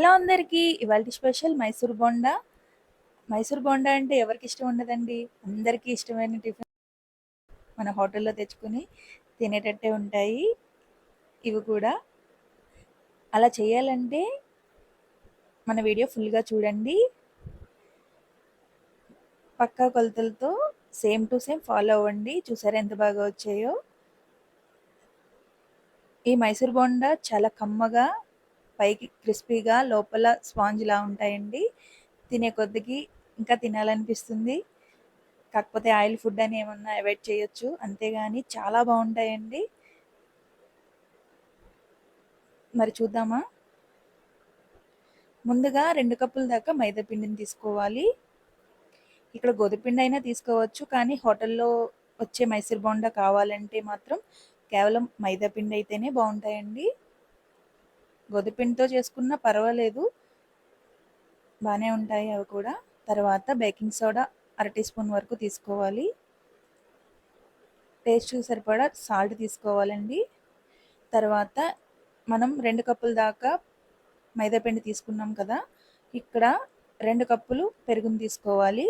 Hello అందరికీ! ఇవాల్టి special Mysore bonda. Mysore bonda అంటే ఎవరికి ఇష్టం ఉండదండి? అందరికీ ఇష్టమైన టిఫిన్. మన హోటల్‌లో తెచ్చుకొని తినేటట్టే ఉంటాయి ఇవి కూడా. అలా చేయాలంటే మన వీడియో ఫుల్‌గా చూడండి. పక్కా కొలతలతో సేమ్ టు సేమ్ ఫాలో అవ్వండి. చూసారా ఎంత బాగా వచ్చాయో? ఈ మైసూర్ బోండా చాలా కమ్మగా, పైకి క్రిస్పీగా, లోపల స్పాంజ్‌లా ఉంటాయండి. తినే కొద్దికి ఇంకా తినాలనిపిస్తుంది. కాకపోతే ఆయిల్ ఫుడ్ అని ఏమన్నా అవాయిడ్ చేయొచ్చు. అంతేగాని చాలా బాగుంటాయండి. మరి చూద్దామా? ముందుగా 2 కప్పుల దాకా మైదా పిండిని తీసుకోవాలి. ఇక్కడ గోధుమ అయినా తీసుకోవచ్చు. కానీ హోటల్లో వచ్చే మైసూర్ బోండా కావాలంటే మాత్రం కేవలం మైదా పిండి అయితేనే బాగుంటాయండి. గోధుమ పిండితో చేసుకున్నా పర్వాలేదు, బాగానే ఉంటాయి అవి కూడా. తర్వాత బేకింగ్ సోడా అర టీ స్పూన్ వరకు తీసుకోవాలి. టేస్ట్‌కి సరిపడా సాల్ట్ తీసుకోవాలండి. తర్వాత మనం 2 కప్పుల దాకా మైదా పిండి తీసుకున్నాం కదా! ఇక్కడ 2 కప్పులు పెరుగుని తీసుకోవాలి.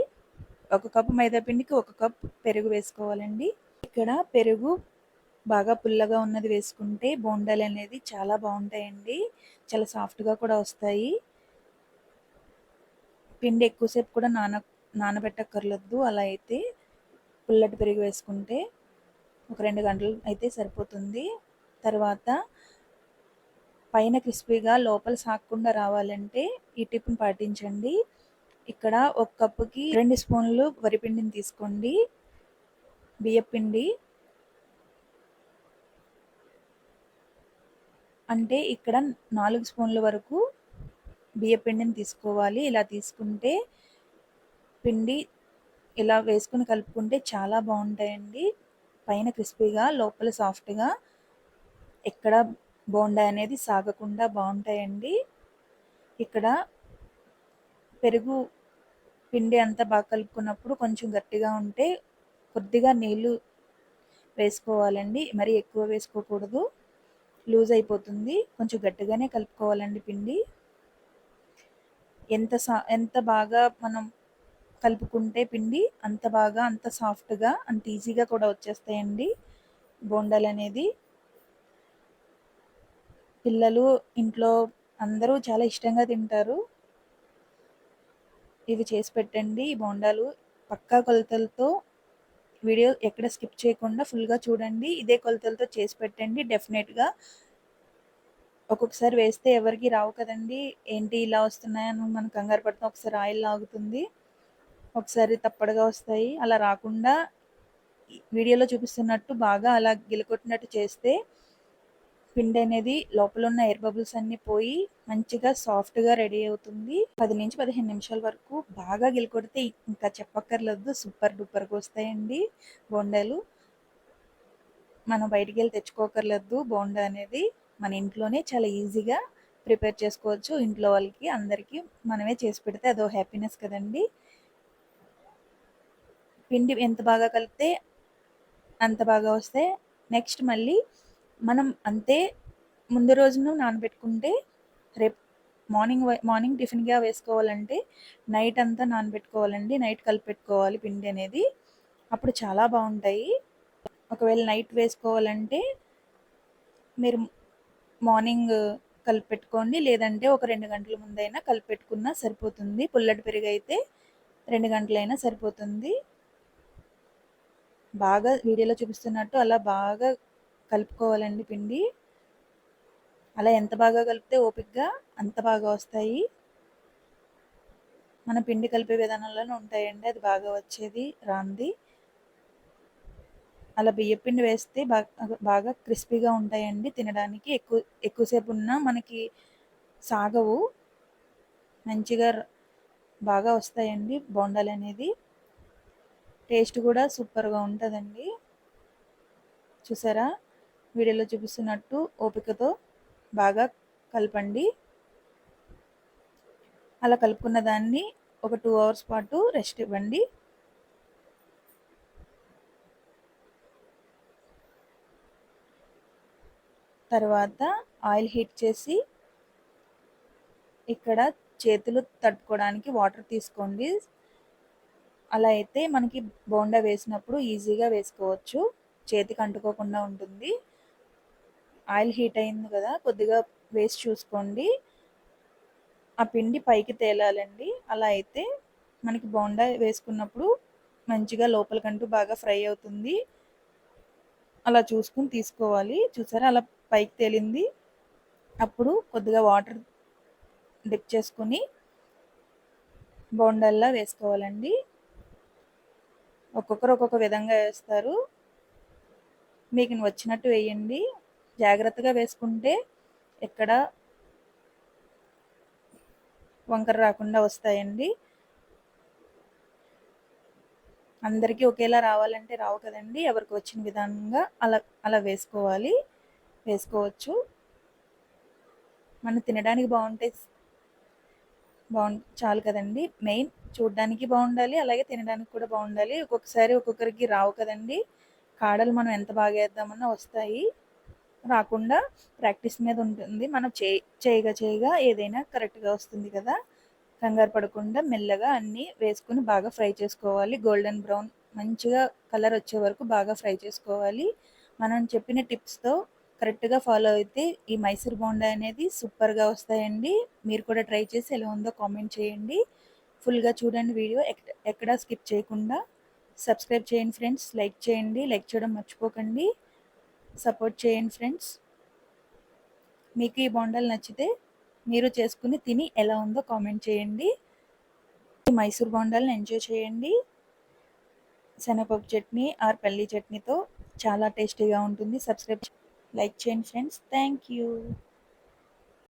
1 కప్పు మైదా పిండికి 1 కప్ పెరుగు వేసుకోవాలండి. ఇక్కడ పెరుగు బాగా పుల్లగా ఉన్నది వేసుకుంటే బోండాలు అనేది చాలా బాగుంటాయండి. చాలా సాఫ్ట్‌గా కూడా వస్తాయి. పిండి ఎక్కువసేపు కూడా నానబెట్టక్కర్లేదు. అలా అయితే పుల్లటి పెరుగు వేసుకుంటే ఒక 2 గంటలు అయితే సరిపోతుంది. తర్వాత పైన క్రిస్పీగా లోపల సాగకుండా రావాలంటే ఈ టిప్ని పాటించండి. ఇక్కడ 1 కప్పుకి 2 స్పూన్లు వరిపిండిని తీసుకోండి. బియ్యపిండి అంటే ఇక్కడ 4 స్పూన్ల వరకు బియ్యపిండిని తీసుకోవాలి. ఇలా తీసుకుంటే పిండి ఇలా వేసుకుని కలుపుకుంటే చాలా బాగుంటాయండి. పైన క్రిస్పీగా, లోపల సాఫ్ట్‌గా, ఎక్కడ బోండా అనేది సాగకుండా బాగుంటాయండి. ఇక్కడ పెరుగు పిండి అంతా బాగా కలుపుకున్నప్పుడు కొంచెం గట్టిగా ఉంటే కొద్దిగా నీళ్ళు వేసుకోవాలండి. మరీ ఎక్కువ వేసుకోకూడదు, లూజ్ అయిపోతుంది. కొంచెం గట్టిగానే కలుపుకోవాలండి పిండి. ఎంత బాగా మనం కలుపుకుంటే పిండి అంత బాగా, అంత సాఫ్ట్‌గా, అంత ఈజీగా కూడా వచ్చేస్తాయండి బోండాలు అనేది. పిల్లలు, ఇంట్లో అందరూ చాలా ఇష్టంగా తింటారు. ఇవి చేసి పెట్టండి. ఈ బోండాలు పక్కా కొలతలతో, వీడియో ఎక్కడ స్కిప్ చేయకుండా ఫుల్‌గా చూడండి. ఇదే కొలతలతో చేసి పెట్టండి. డెఫినెట్‌గా ఒక్కొక్కసారి వేస్తే ఎవరికీ రావు కదండీ! ఏంటి ఇలా వస్తున్నాయని మనం కంగారు పడతాం. ఒకసారి ఆయిల్ లాగుతుంది, ఒకసారి తప్పడుగా వస్తాయి. అలా రాకుండా వీడియోలో చూపిస్తున్నట్టు బాగా అలా గిలకొట్టినట్టు చేస్తే పిండి అనేది లోపల ఉన్న ఎయిర్ బబుల్స్ అన్నీ పోయి మంచిగా సాఫ్ట్‌గా రెడీ అవుతుంది. 10-15 నిమిషాల వరకు బాగా గిలకొడితే ఇంకా చెప్పక్కర్లేదు, సూపర్ డూపర్‌గా వస్తాయండి బోండాలు. మనం బయటికెళ్ళి తెచ్చుకోకర్లేదు బోండా అనేది. మన ఇంట్లోనే చాలా ఈజీగా ప్రిపేర్ చేసుకోవచ్చు. ఇంట్లో వాళ్ళకి అందరికీ మనమే చేసి పెడితే అదో హ్యాపీనెస్ కదండీ! పిండి ఎంత బాగా కలిపితే అంత బాగా వస్తాయి. నెక్స్ట్ మళ్ళీ మనం అంతే ముందు రోజును నానబెట్టుకుంటే రేపు మార్నింగ్ టిఫిన్‌గా వేసుకోవాలంటే నైట్ అంతా నానబెట్టుకోవాలండి. నైట్ కలిపెట్టుకోవాలి పిండి అనేది. అప్పుడు చాలా బాగుంటాయి. ఒకవేళ నైట్ వేసుకోవాలంటే మీరు మార్నింగ్ కలిపెట్టుకోండి. లేదంటే ఒక 2 గంటల ముందైనా కలిపెట్టుకున్నా సరిపోతుంది. పుల్లటి పెరుగైతే 2 గంటలైనా సరిపోతుంది. బాగా వీడియోలో చూపిస్తున్నట్టు అలా బాగా కలుపుకోవాలండి పిండి. అలా ఎంత బాగా కలిపితే ఓపికగా అంత బాగా వస్తాయి. మన పిండి కలిపే విధానంలోనే ఉంటాయండి అది బాగా వచ్చేది, రానిది. అలా బియ్యపిండి వేస్తే బాగా క్రిస్పీగా ఉంటాయండి తినడానికి. ఎక్కువసేపు ఉన్నా మనకి సాగవు. మంచిగా బాగా వస్తాయండి బోండాలు అనేది. టేస్ట్ కూడా సూపర్‌గా ఉంటుందండి. చూసారా? వీడియోలో చూపిస్తున్నట్టు ఓపికతో బాగా కలపండి. అలా కలుపుకున్న దాన్ని ఒక 2 అవర్స్ పాటు రెస్ట్ ఇవ్వండి. తర్వాత ఆయిల్ హీట్ చేసి ఇక్కడ చేతులు తట్టుకోవడానికి వాటర్ తీసుకోండి. అలా అయితే మనకి బోండా వేసినప్పుడు ఈజీగా వేసుకోవచ్చు, చేతికి అంటుకోకుండా ఉంటుంది. ఆయిల్ హీట్ అయింది కదా, కొద్దిగా వేసి చూసుకోండి. ఆ పిండి పైకి తేలాలండి. అలా అయితే మనకి బోండా వేసుకున్నప్పుడు మంచిగా లోపలికంటూ బాగా ఫ్రై అవుతుంది. అలా చూసుకుని తీసుకోవాలి. చూసారా అలా పైకి తేలింది. అప్పుడు కొద్దిగా వాటర్ డిప్ చేసుకుని బోండాల్లా వేసుకోవాలండి. ఒక్కొక్కరు ఒక్కొక్క విధంగా వేస్తారు. మీకు వచ్చినట్టు వేయండి. జాగ్రత్తగా వేసుకుంటే ఎక్కడ వంకర రాకుండా వస్తాయండి. అందరికీ ఒకేలా రావాలంటే రావు కదండి. ఎవరికి వచ్చిన విధంగా అలా అలా వేసుకోవచ్చు. మనం తినడానికి చాలు కదండి. మెయిన్ చూడడానికి బాగుండాలి, అలాగే తినడానికి కూడా బాగుండాలి. ఒక్కొక్కసారి ఒక్కొక్కరికి రావు కదండి. కాడలు మనం ఎంత బాగా వేద్దామన్నా వస్తాయి. రాకుండా ప్రాక్టీస్ మీద ఉంటుంది. మనం చేయగా ఏదైనా కరెక్ట్గా వస్తుంది కదా. కంగారు పడకుండా మెల్లగా అన్నీ వేసుకుని బాగా ఫ్రై చేసుకోవాలి. గోల్డెన్ బ్రౌన్ మంచిగా కలర్ వచ్చే వరకు బాగా ఫ్రై చేసుకోవాలి. మనం చెప్పిన టిప్స్తో కరెక్ట్గా ఫాలో అయితే ఈ మైసూర్ బోండా అనేది సూపర్గా వస్తాయండి. మీరు కూడా ట్రై చేసి ఎలా ఉందో కామెంట్ చేయండి. ఫుల్గా చూడండి వీడియో, ఎక్కడా స్కిప్ చేయకుండా. సబ్స్క్రైబ్ చేయండి ఫ్రెండ్స్, లైక్ చేయండి. లైక్ చేయడం మర్చిపోకండి. సపోర్ట్ చేయండి ఫ్రెండ్స్. మీకు ఈ బోండాలు నచ్చితే మీరు చేసుకుని తిని ఎలా ఉందో కామెంట్ చేయండి. మైసూర్ బోండాలను ఎంజాయ్ చేయండి. శనగపప్పు చట్నీ ఆర్ పల్లీ చట్నీతో చాలా టేస్టీగా ఉంటుంది. లైక్ చేయండి ఫ్రెండ్స్. Thank you.